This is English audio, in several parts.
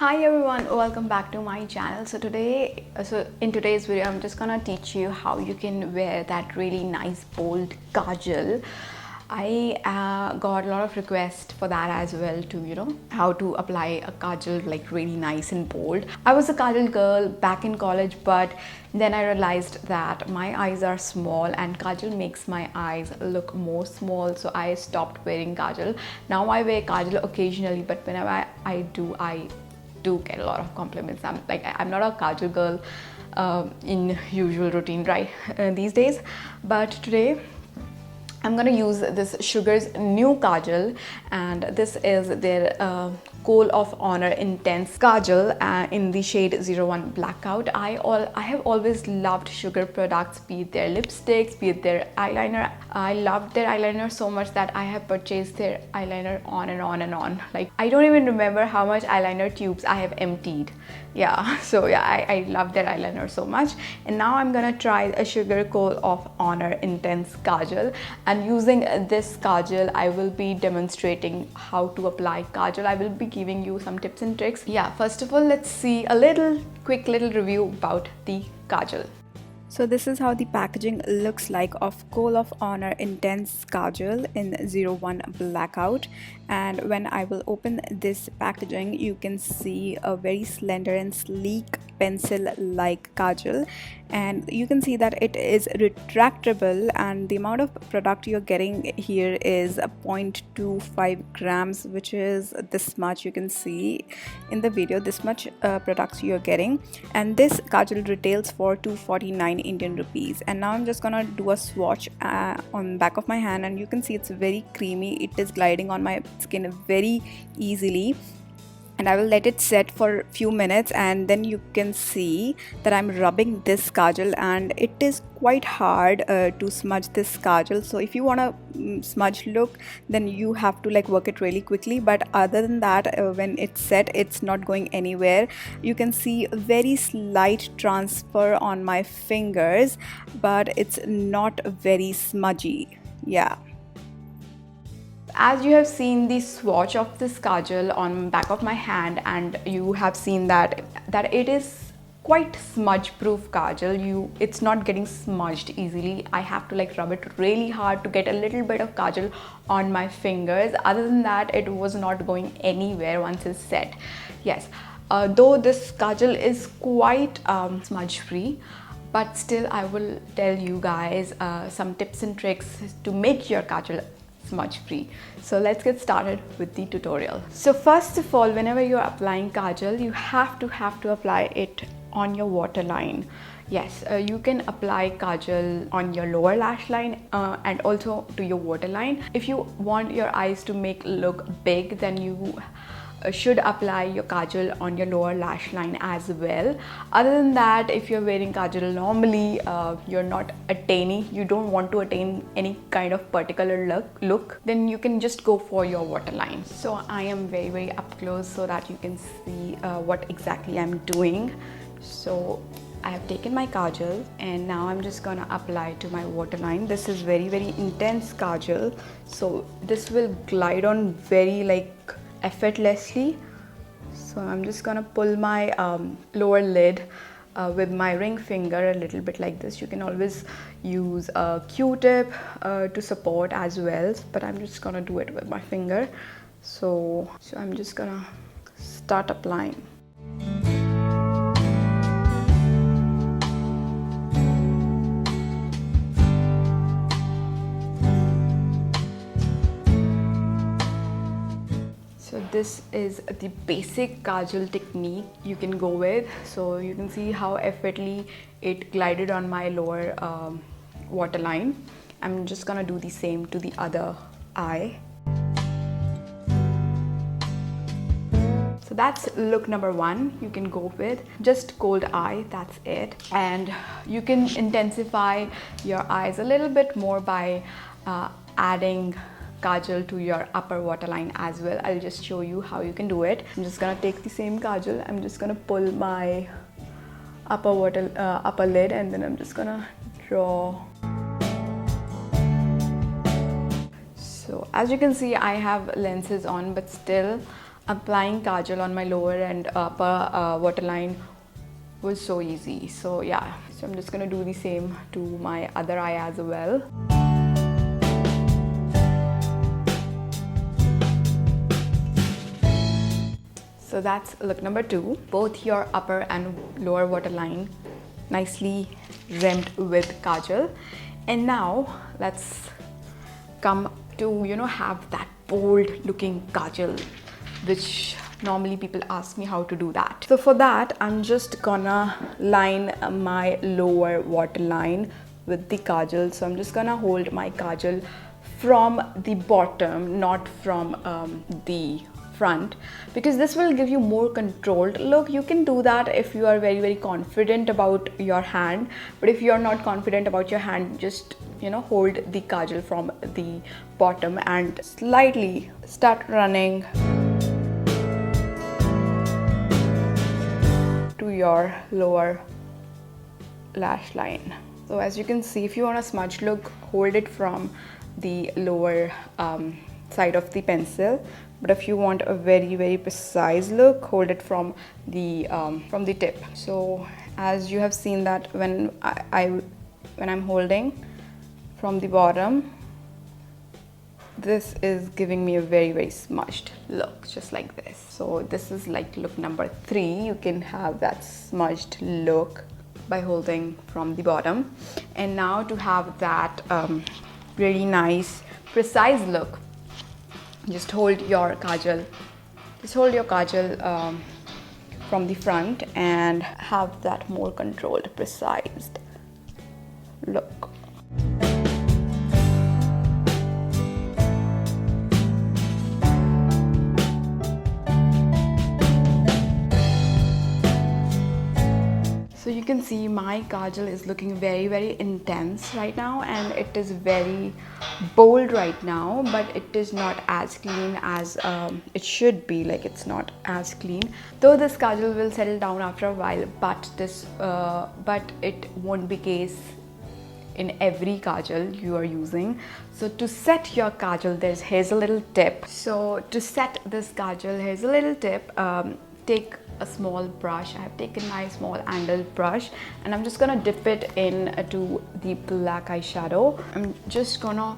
Hi everyone, welcome back to my channel. So in today's video I'm just gonna teach you how you can wear that really nice bold kajal. I got a lot of requests for that as well, to how to apply a kajal like really nice and bold. I was a kajal girl back in college, but then I realized that my eyes are small and kajal makes my eyes look more small, so I stopped wearing kajal. Now I wear kajal occasionally, but whenever I do get a lot of compliments. I'm not a kajal girl in usual routine, right, these days, but today I'm gonna use this Sugar's new kajal, and this is their Kohl of Honor Intense Kajal in the shade 01 Blackout. I have always loved Sugar products, be it their lipsticks, be it their eyeliner. I loved their eyeliner so much that I have purchased their eyeliner on and on and on. Like, I don't even remember how much eyeliner tubes I have emptied. Yeah, so yeah, I love their eyeliner so much. And now I'm gonna try a Sugar Kohl of Honor Intense Kajal. And using this kajal, I will be demonstrating how to apply kajal. I will be giving you some tips and tricks. Yeah, first of all, let's see a quick little review about the kajal. So this is how the packaging looks like of Kohl of Honor Intense Kajal in 01 Blackout. And when I will open this packaging, you can see a very slender and sleek pencil like kajal, and you can see that it is retractable, and the amount of product you're getting here is 0.25 grams, which is this much. You can see in the video this much products you're getting, and this kajal retails for 249 Indian rupees. And now I'm just gonna do a swatch on back of my hand, and you can see it's very creamy. It is gliding on my skin very easily, and I will let it set for a few minutes, and then you can see that I'm rubbing this kajal, and it is quite hard to smudge this kajal. So if you want a smudge look, then you have to like work it really quickly, but other than that, when it's set, it's not going anywhere. You can see a very slight transfer on my fingers, but it's not very smudgy. Yeah. As you have seen the swatch of this kajal on back of my hand, and you have seen that it is quite smudge proof kajal. It's not getting smudged easily. I have to like rub it really hard to get a little bit of kajal on my fingers. Other than that, it was not going anywhere once it's set. Yes, though this kajal is quite smudge free, but still I will tell you guys some tips and tricks to make your kajal smudge free. So let's get started with the tutorial. So first of all, whenever you're applying kajal, you have to apply it on your waterline. Yes, you can apply kajal on your lower lash line and also to your waterline. If you want your eyes to look big, then you should apply your kajal on your lower lash line as well. Other than that, if you're wearing kajal normally, you're not attaining, you don't want to attain any kind of particular look, then you can just go for your waterline. So I am very up close so that you can see what exactly I'm doing. So I have taken my kajal, and now I'm just gonna apply to my waterline. This is very intense kajal, so this will glide on very like effortlessly. So I'm just gonna pull my lower lid with my ring finger a little bit like this. You can always use a Q-tip to support as well, but I'm just gonna do it with my finger. So I'm just gonna start applying. So this is the basic kajal technique you can go with. So you can see how effortlessly it glided on my lower waterline. I'm just gonna do the same to the other eye. So that's look number one. You can go with just cold eye, that's it. And you can intensify your eyes a little bit more by adding kajal to your upper waterline as well. I'll just show you how you can do it. I'm just gonna take the same kajal, I'm just gonna pull my upper lid, and then I'm just gonna draw. So as you can see, I have lenses on, but still applying kajal on my lower and upper waterline was so easy. So yeah, so I'm just gonna do the same to my other eye as well. So that's look number 2. Both your upper and lower waterline nicely rimmed with kajal. And now let's come to, you know, have that bold looking kajal, which normally people ask me how to do that. So for that, I'm just gonna line my lower waterline with the kajal. So I'm just gonna hold my kajal from the bottom, not from the front, because this will give you more controlled look. You can do that if you are very confident about your hand, but if you are not confident about your hand, just, you know, hold the kajal from the bottom and slightly start running to your lower lash line. So as you can see, if you want a smudge look, hold it from the lower side of the pencil, but if you want a very precise look, hold it from the tip. So as you have seen that when I'm holding from the bottom, this is giving me a very smudged look, just like this. So this is like look number 3. You can have that smudged look by holding from the bottom. And now to have that really nice precise look, just hold your kajal from the front and have that more controlled, precise look. So you can see my kajal is looking very intense right now, and it is very bold right now, but it is not as clean as it should be. Like, it's not as clean, though this kajal will settle down after a while, but it won't be case in every kajal you are using. So to set your kajal, here's a little tip. So to set this kajal, here's a little tip. Take a small brush. I have taken my small angled brush, and I'm just gonna dip it into the black eyeshadow. I'm just gonna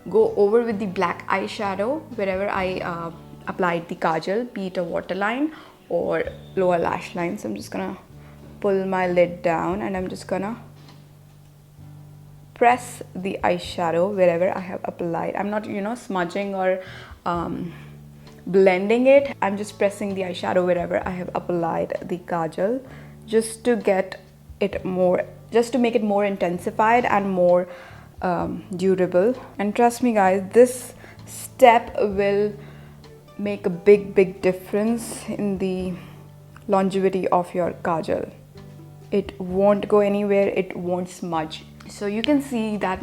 go over with the black eyeshadow wherever I applied the kajal, be it a waterline or lower lash line. So I'm just gonna pull my lid down, and I'm just gonna press the eyeshadow wherever I have applied. I'm not, you know, smudging or blending it. I'm just pressing the eyeshadow wherever I have applied the kajal, just to get it more, just to make it more intensified and more durable. And trust me guys, this step will make a big difference in the longevity of your kajal. It won't go anywhere, it won't smudge. So you can see that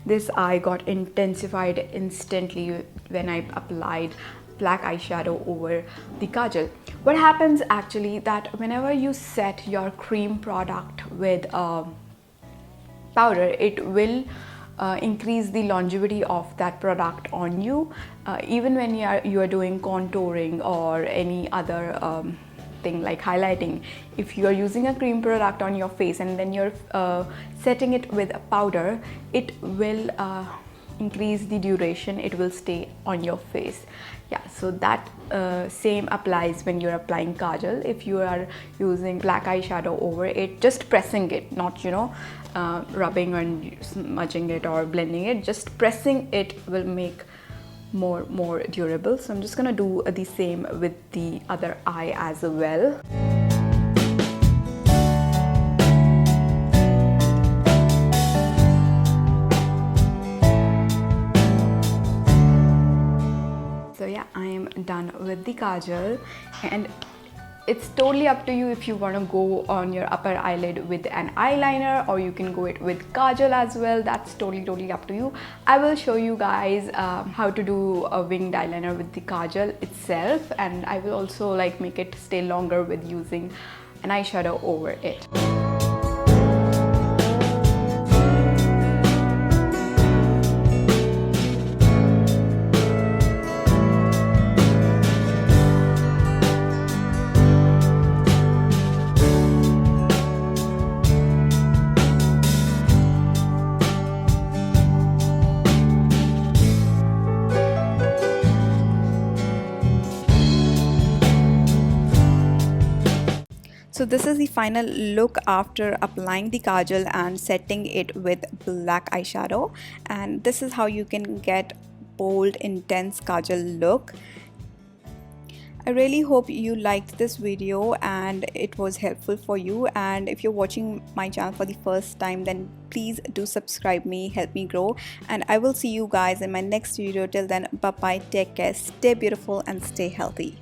this eye got intensified instantly when I applied black eyeshadow over the kajal. What happens actually that whenever you set your cream product with powder, it will increase the longevity of that product on you, even when you are doing contouring or any other thing like highlighting. If you are using a cream product on your face and then you're setting it with a powder, it will increase the duration, it will stay on your face. Yeah, so that same applies when you're applying kajal. If you are using black eyeshadow over it, just pressing it, not, you know, rubbing and smudging it or blending it, just pressing it will make more durable. So I'm just gonna do the same with the other eye as well. So yeah, I am done with the kajal, and it's totally up to you if you want to go on your upper eyelid with an eyeliner, or you can go it with kajal as well. That's totally up to you. I will show you guys how to do a winged eyeliner with the kajal itself, and I will also like make it stay longer with using an eyeshadow over it. So this is the final look after applying the kajal and setting it with black eyeshadow, and this is how you can get bold intense kajal look. I really hope you liked this video and it was helpful for you, and if you're watching my channel for the first time, then please do subscribe me, help me grow, and I will see you guys in my next video. Till then, bye bye, take care, stay beautiful and stay healthy.